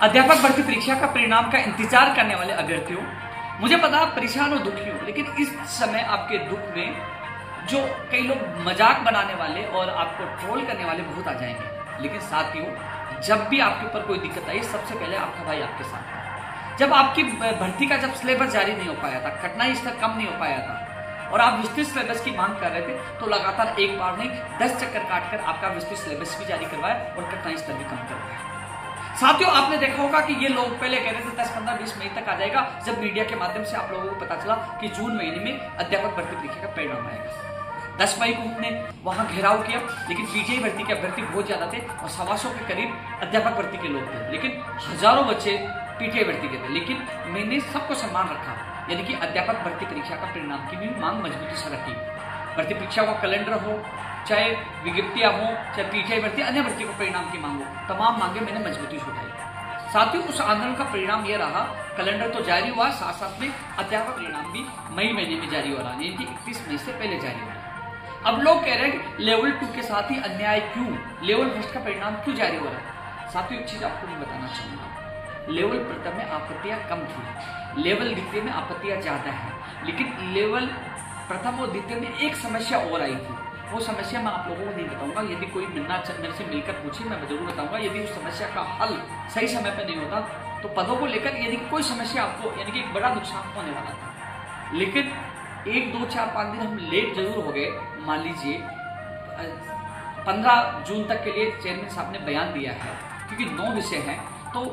अध्यापक भर्ती परीक्षा का परिणाम का इंतजार करने वाले अभ्यर्थियों, मुझे पता आप परेशान और दुखी हो, लेकिन इस समय आपके दुख में जो कई लोग मजाक बनाने वाले और आपको ट्रोल करने वाले बहुत आ जाएंगे। लेकिन साथियों, जब भी आपके ऊपर कोई दिक्कत आई, सबसे पहले आपका भाई आपके साथ है। जब आपकी भर्ती का जब सिलेबस जारी नहीं हो पाया था, कठिनाई स्तर कम नहीं हो पाया था और आप विस्तृत सिलेबस की मांग कर रहे थे, तो लगातार एक बार नहीं 10 चक्कर काटकर आपका विस्तृत सिलेबस भी जारी करवाया और कठिनाई स्तर भी कम करवाया। साथियों, आपने देखा होगा कि ये लोग पहले कह रहे थे 10, 15, 20 मई तक आ जाएगा, जब मीडिया के माध्यम से आप लोगों को पता चला कि जून महीने में अध्यापक भर्ती परीक्षा का परिणाम आएगा। 10 मई को हमने वहां घेराव किया, लेकिन पीटीआई भर्ती के अभ्यर्थी बहुत ज्यादा थे और 125 के करीब अध्यापक भर्ती के लोग थे, लेकिन हजारों बच्चे पीटीआई भर्ती के थे। लेकिन मैंने सबको सम्मान रखा, यानी कि अध्यापक भर्ती परीक्षा का परिणाम की भी मांग मजबूती से रखी। भर्ती परीक्षा का कैलेंडर हो, चाहे विज्ञप्तियां हो, चाहे पीटीआई भर्ती, अन्य भर्ती को परिणाम की मांग हो, तमाम मांगे मैंने मजबूती से उठाई। साथियों, उस आंदोलन का परिणाम यह रहा, कैलेंडर तो जारी हुआ, साथ साथ में अध्यापक परिणाम भी मई महीने में जारी हो रहा, यानी कि 31 मई से पहले जारी हो रहा। अब लोग कह रहे हैं लेवल 2 के साथ ही अन्याय क्यों, लेवल फर्स्ट का परिणाम क्यों जारी हो रहा है? साथियों, एक चीज आपको मैं बताना चाहूंगा, लेवल प्रथम में आपत्तियां कम थी, लेवल द्वितीय में आपत्तियां ज्यादा है, लेकिन लेवल प्रथम और द्वितीय में एक समस्या और आई थी। वो समस्या मैं आप लोगों को नहीं बताऊंगा, यदि कोई मेरे से मिलकर पूछे मैं जरूर बताऊंगा। यदि उस समस्या का हल सही समय पर नहीं होता तो पदों को लेकर यदि कोई समस्या आपको, यानी कि एक बड़ा नुकसान होने वाला था। लेकिन 1, 2, 4, 5 दिन हम लेट जरूर हो गए। मान लीजिए 15 जून तक के लिए चेयरमैन साहब ने बयान दिया है, क्योंकि 9 विषय हैं, तो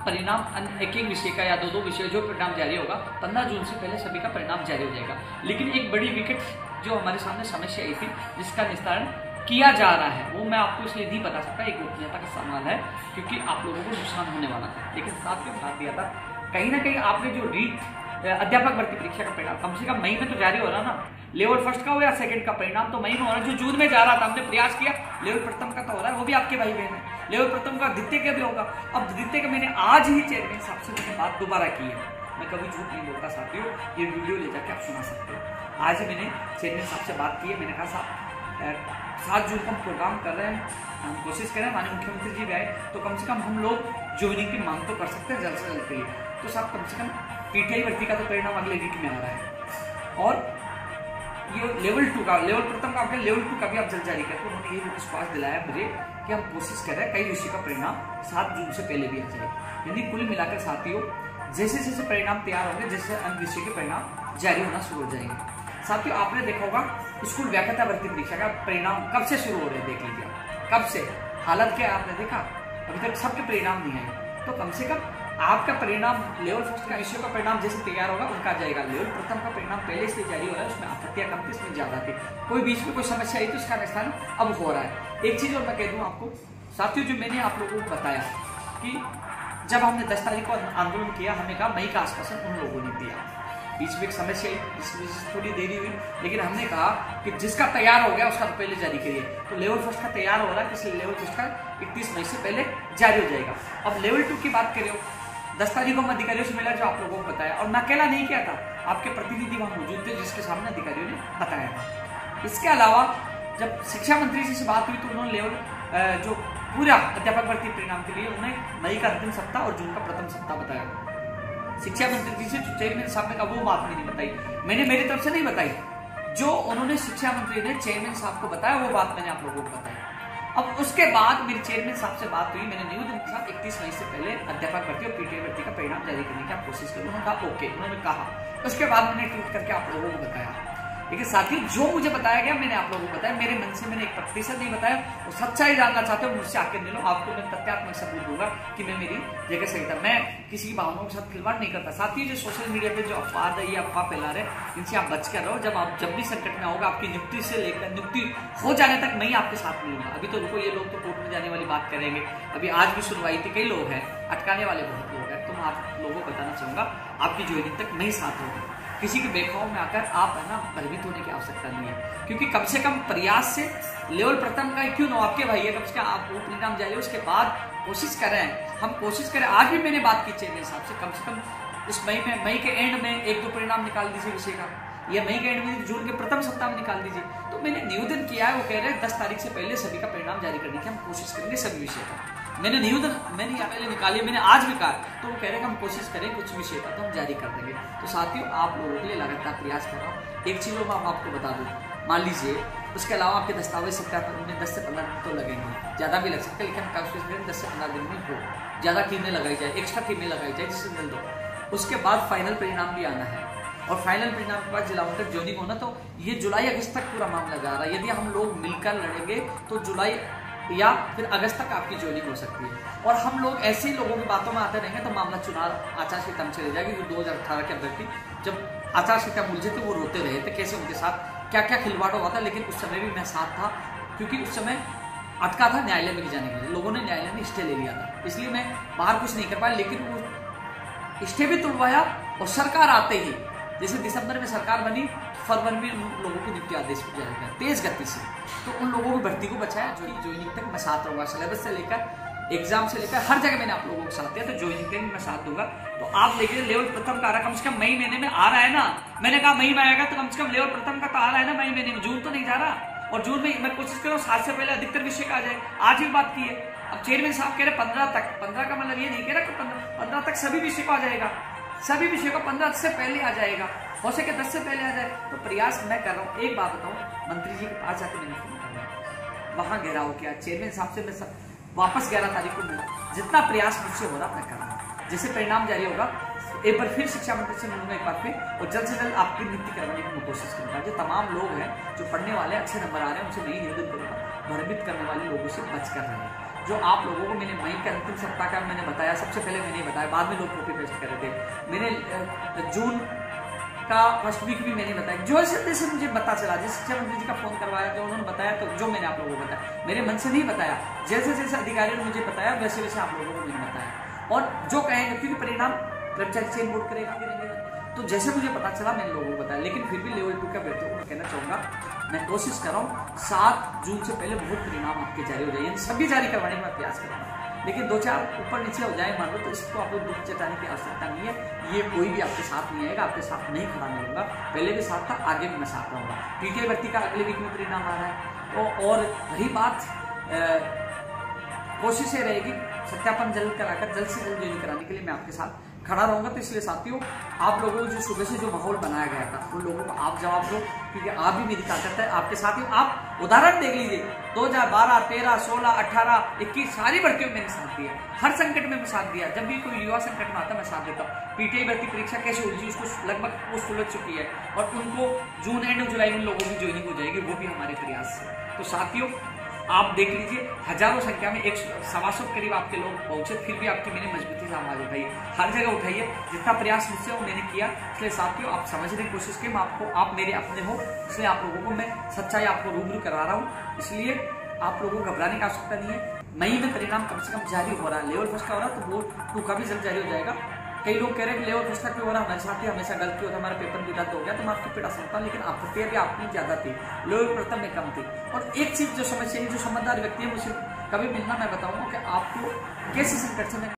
परिणाम एक एक विषय का या 2-2 विषय जो परिणाम जारी होगा 15 जून से पहले सभी का परिणाम जारी हो जाएगा। लेकिन एक बड़ी विकेट जो हमारे सामने समस्या आई थी, जिसका निस्तारण किया जा रहा है, वो मैं आपको इसलिए नहीं बता सकता, एक गोपनीयता का सवाल है, क्योंकि आप लोगों को नुकसान होने वाला था। लेकिन साथ में साथ दिया था, कहीं ना कहीं आपने जो अध्यापक भर्ती परीक्षा का परिणाम कम से कम मई में तो जारी हो रहा ना, लेवल फर्स्ट का हो या सेकंड का परिणाम तो मई में हो रहा है। जो जून में जा रहा था, हमने प्रयास किया, लेवल प्रथम का तो हो रहा है, वो भी आपके भाई बहन है, लेवल प्रथम का द्वितीय का भी होगा। अब द्वितीय का मैंने आज ही चेयरमैन साहब से मैंने बात दोबारा की है, मैं कभी झूठ नहीं बोलता साथियों, ये वीडियो ले जाके आप सुना सकते हो। आज ही मैंने चेयरमैन साहब से बात की है, मैंने कहा साहब 7 जून को हम प्रोग्राम कर रहे हैं, हम कोशिश करें, माननीय मुख्यमंत्री जी भी आए तो कम से कम हम लोग ज्वाइनिंग की मांग तो कर सकते हैं जल्द से जल्द के लिए। तो साहब कम से कम पीटीआई भर्ती का तो परिणाम अगले वीक में आ रहा है, और ये लेवल 2 का, लेवल प्रथम का आपके लेवल 2 का भी आप जल्द जारी करते। उन्होंने ये विश्वास दिलाया मुझे कि हम कोशिश कर रहे हैं कई विषय का परिणाम 7 जून से पहले भी आ जाए। यानी कुल मिलाकर साथियों, जैसे जैसे परिणाम तैयार होंगे, जैसे अन्य विषय के परिणाम जारी होना शुरू हो जाएंगे। साथियों, आपने देखा होगा स्कूल व्याख्याता भर्ती परीक्षा का परिणाम कब से शुरू हो रहे हैं, देख लीजिए कब से, हालत क्या आपने देखा, अभी तक सबके परिणाम नहीं आए। तो कम से कम आपका परिणाम लेवल फर्स्ट का विषय का परिणाम जैसे तैयार होगा उनका जाएगा। लेवल प्रथम का परिणाम पहले से जारी हो रहा है, उसमें आपत्तियां कम थी, इसमें ज्यादा थी, कोई बीच में कोई समस्या आई तो इसका निस्तारण अब हो रहा है। एक चीज और मैं कह दूं आपको साथियों, जो मैंने आप लोगों को बताया कि जब हमने 10 तारीख को आंदोलन किया, हमें कहा मई का आश्वासन उन लोगों ने दिया, बीच में एक समस्या आई जिस वजह से थोड़ी देरी हुई, लेकिन हमने कहा कि जिसका तैयार हो गया उसका तो पहले जारी करिए। तो लेवल फर्स्ट का तैयार हो रहा है, इसलिए लेवल फर्स्ट का 31 मई से पहले जारी हो जाएगा। अब लेवल 2 की बात करें, 10 तारीख को हम अधिकारियों से मिला, जो आप लोगों को बताया, और मैं अकेला नहीं किया था, आपके प्रतिनिधि वहां मौजूद थे जिसके सामने अधिकारियों ने बताया था। इसके अलावा जब शिक्षा मंत्री जी से बात हुई तो उन्होंने लेवल जो पूरा अध्यापक भर्ती परिणाम के लिए उन्हें मई का अंतिम सप्ताह और जून का प्रथम सप्ताह बताया। शिक्षा मंत्री जी से चेयरमैन साहब ने कहा वो बात नहीं बताई, मैंने मेरी तरफ से नहीं बताई, जो उन्होंने शिक्षा मंत्री ने चेयरमैन साहब को बताया वो बात मैंने आप लोगों को बताई। अब उसके बाद मेरी चेयरमैन साहब से बात हुई, मैंने न्यूज उनके साथ 31 मई से पहले अध्यापक भर्ती और पीटीआई भर्ती का परिणाम जारी करने की आप कोशिश करें, उन्होंने कहा ओके, उन्होंने कहा। उसके बाद मैंने ट्वीट करके आप लोगों को बताया। लेकिन साथियों, जो मुझे बताया गया मैंने आप लोगों को बताया, मेरे मन से मैंने 1% नहीं बताया। वो सच्चाई जानना चाहते हो मुझसे आके मिलो, आपको मैं तथ्यात्मक सबूत दूंगा कि मैं मेरी जगह सही था, मैं किसी की भावनाओं के साथ खिलवाड़ नहीं करता। साथियों, जो सोशल मीडिया पे जो अपवाद है, ये अफवाह फैला रहे, इनसे आप बच कर रहो। जब भी संकट में होगा, आपकी नियुक्ति से लेकर नियुक्ति हो जाने तक मैं ही आपके साथ मिलूंगा। अभी तो रुको, ये लोग तो कोर्ट में जाने वाली बात करेंगे, अभी आज भी सुनवाई थी, कई लोग हैं, अटकाने वाले बहुत लोग हैं। तो मैं आप लोगों को बताना चाहूंगा, आपकी ज्वाइनिंग तक मैं ही साथ रहूंगा। किसी के बेखौफ में आकर आप है ना भयभीत होने की आवश्यकता नहीं है, क्योंकि कम से कम प्रयास से लेवल प्रथम का क्यों न आपके भाई है, कम से कम आप वो परिणाम जारी उसके बाद कोशिश करें, हम कोशिश करें। आज भी मैंने बात की चेयरमैन साहब से कम इस मई के एंड में 1-2 परिणाम निकाल दीजिए विषय का, या मई के एंड में जून के प्रथम सप्ताह में निकाल दीजिए। तो मैंने निवेदन किया है, वो कह रहे हैं 10 तारीख से पहले सभी का परिणाम जारी करने की हम कोशिश करेंगे सभी विषय का। मैंने निवेदन मैंने यहाँ पहले निकाली, मैंने आज भी कहा, तो वो कह रहे हैं हम कोशिश करें कुछ विषय का तो हम जारी कर देंगे। तो साथियों, आप लोगों के लिए लगातार प्रयास कर रहा हूँ। एक चीज़ मैं आपको बता दूँ, मान लीजिए उसके अलावा आपके दस्तावेज सत्यापन में 10 से 15 दिन तो लगेंगे, ज़्यादा भी लग सकते हैं, लेकिन कोशिश करें 10 से 15 दिन में हो, ज़्यादा टीमें लगाई जाए, एक्स्ट्रा टीमें लगाई जाए जिससे मिल दो। उसके बाद फाइनल परिणाम भी आना है, और फाइनल परिणाम के बाद जिला तक ज्वाइनिंग होना, तो ये जुलाई अगस्त तक पूरा मामला जा रहा है। यदि हम लोग मिलकर लड़ेंगे तो जुलाई या फिर अगस्त तक आपकी ज्वाइनिंग हो सकती है। और हम लोग ऐसे ही लोगों की बातों में आते रहेंगे तो मामला चुनाव आचार संहिता में चले जाएगी। जो 2018 के अभ्यर्थी जब आचार संहिता उलझे थे वो रोते रहे थे, कैसे उनके साथ क्या क्या खिलवाड़ हुआ था, लेकिन उस समय भी मैं साथ था, क्योंकि उस समय अटका था न्यायालय में जाने के लिए, लोगों ने न्यायालय में स्टे ले लिया था, इसलिए मैं बाहर कुछ नहीं कर पाया। लेकिन वो स्टे भी तुलवाया, और सरकार आते ही, जैसे दिसंबर में सरकार बनी, फरवरी में उन लोगों को नियुक्ति आदेश जारी किया तेज गति से, तो उन लोगों की भर्ती को बचाया। जो ज्वाइनिंग तक मैं साथ रहूंगा, सिलेबस से लेकर एग्जाम से लेकर हर जगह मैंने आप लोगों के साथ दिया, तो ज्वाइनिंग के मैं साथ दूंगा। तो आप देखिए लेवल प्रथम का आ रहा है, कम से कम मई महीने में आ रहा है ना। मैंने कहा मई में आएगा, तो कम से कम लेवल प्रथम का तो आ रहा है ना मई महीने में, जून तो नहीं जा रहा। और जून में मैं कोशिश कर रहा हूँ 7 से पहले अधिकतर विषय का आ जाए। आज भी बात की है, अब चेयरमैन साहब कह रहे 15 तक, 15 का मतलब ये नहीं कह रहा कि 15 तक सभी विषय को आ जाएगा, सभी विषय को 15 से पहले आ जाएगा, हो सके 10 से पहले आ जाए। तो प्रयास मैं कर रहा हूँ। एक बात बताऊँ, मंत्री जी के पास जाकर मैंने फोन करना, वहां घेराव किया, चेयरमैन साहब से मैं वापस 11 तारीख को मिला, जितना प्रयास मुझसे हो रहा मैं कर रहा हूँ। जैसे परिणाम जारी होगा एक बार फिर शिक्षा मंत्री से मिलूंगा एक बार फिर, और जल्द से जल्द आपकी नियुक्ति करवाने की मैं कोशिश करूंगा। जो तमाम लोग हैं जो पढ़ने वाले अच्छे नंबर आ रहे हैं, उनसे नहीं निवेदन करूंगा, भ्रमित करने वाले लोगों से बच कर रहे हैं। जो आप लोगों को मैंने मई के अंतिम सप्ताह का मैंने बताया, सबसे पहले मैंने बताया, बाद में लोग कॉपी पेस्ट कर रहे थे। मैंने जून का फर्स्ट वीक भी मैंने बताया, जो जैसे मुझे पता चला, जैसे शिक्षा मंत्री जी का फोन करवाया, जो उन्होंने बताया, तो जो मैंने आप लोगों को बताया, मेरे मन से नहीं बताया, जैसे जैसे अधिकारियों ने मुझे बताया वैसे वैसे आप लोगों को मैंने बताया। और जो कहेंगे, क्योंकि परिणाम कर्मचारी चयन बोर्ड करेगा, तो जैसे मुझे पता चला मैंने लोगों को बताया। लेकिन फिर भी लेवल 2 के अभ्यर्थियों को मैं कहना चाहूंगा, मैं कोशिश कर रहा हूँ 7 जून से पहले बहुत परिणाम आपके जारी हो जाए, सभी जारी करवाने का प्रयास करूंगा। लेकिन 2-4 ऊपर नीचे हो जाए मान लो, तो इसको आप लोग दुख जताने की आवश्यकता नहीं है। ये कोई भी आपके साथ नहीं आएगा, आपके साथ नहीं खड़ा मिलूंगा, पहले भी साथ था, आगे भी मैं साथ रहूंगा। पीटीआई भर्ती का अगले वीक में परिणाम आ रहा है, तो और रही बात, कोशिश ये रहेगी सत्यापन जल्द कराकर जल्द से जल्द ज्वाइन कराने के लिए मैं आपके साथ खड़ा रहूंगा। तो इसलिए साथियों, आप लोगों को जो सुबह से जो माहौल बनाया गया था, उन लोगों को आप जवाब दो, क्योंकि आप भी मेरी ताकत है आपके साथ ही। आप उदाहरण देख लीजिए, 2012, 13, 16, 18, 21 सारी भर्तियों में मैंने साथ दिया, हर संकट में मैं साथ दिया। जब भी कोई युवा संकट में आता मैं साथ देता हूँ। पीटीआई भर्ती परीक्षा कैसे उलझी, उसको लगभग वो सुलझ चुकी है, और उनको जून एंड जुलाई में लोगों की ज्वाइनिंग हो जाएगी, वो भी हमारे प्रयास से। तो साथियों, आप देख लीजिए, हजारों संख्या में 100 करीब आपके लोग पहुंचे, फिर भी आपकी मैंने मजबूती से आवाज उठाई, हर जगह उठाइए, जितना प्रयास मुझसे वो मैंने किया। इसलिए साथियों, आप समझने की कोशिश करें, आप मेरे अपने हो, इसलिए आप लोगों को मैं सच्चाई आपको रूबरू करवा रहा हूँ। इसलिए आप लोगों को घबराने की आवश्यकता नहीं है। मई में परिणाम कम से कम जारी हो रहा है, लेवल फर्स्ट का हो रहा है, तो बोर्ड 2 का भी जल्द जारी हो जाएगा। कई लोग कह रहे हैं कि लेवल फर्स्ट का क्यों हो रहा है, हमारे साथ ही हमेशा गलती होता है, हमारा पेपर भी रद्द हो गया, तो मैं आपकी पीड़ा सुनता हूँ। लेकिन आपत्तियां भी आपकी ज्यादा थी, लेवल प्रथम में कम थी। और एक चीज जो समझ चाहिए, जो समझदार व्यक्ति है मुझसे कभी मिलना, मैं बताऊंगा कि आपको कैसे संकट से